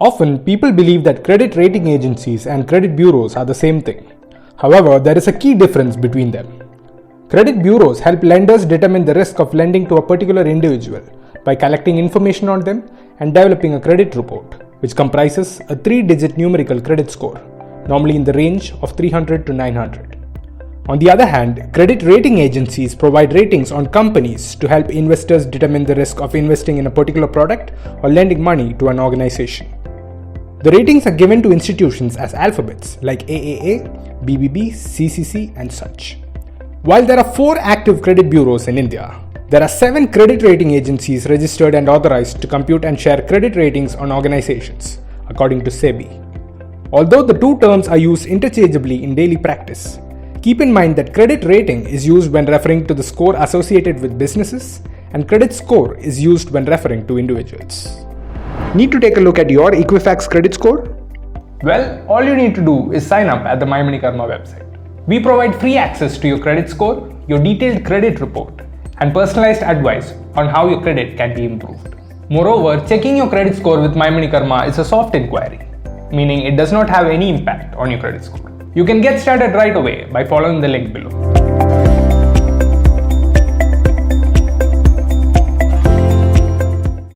Often, people believe that credit rating agencies and credit bureaus are the same thing. However, there is a key difference between them. Credit bureaus help lenders determine the risk of lending to a particular individual by collecting information on them and developing a credit report, which comprises a 3-digit numerical credit score, normally in the range of 300 to 900. On the other hand, credit rating agencies provide ratings on companies to help investors determine the risk of investing in a particular product or lending money to an organization. The ratings are given to institutions as alphabets like AAA, BBB, CCC, and such. While there are 4 active credit bureaus in India, there are 7 credit rating agencies registered and authorized to compute and share credit ratings on organizations, according to SEBI. Although the two terms are used interchangeably in daily practice, keep in mind that credit rating is used when referring to the score associated with businesses, and credit score is used when referring to individuals. Need to take a look at your Equifax credit score? Well, all you need to do is sign up at the MyMoneyKarma website. We provide free access to your credit score, your detailed credit report, and personalized advice on how your credit can be improved. Moreover, checking your credit score with MyMoneyKarma is a soft inquiry, meaning it does not have any impact on your credit score. You can get started right away by following the link below.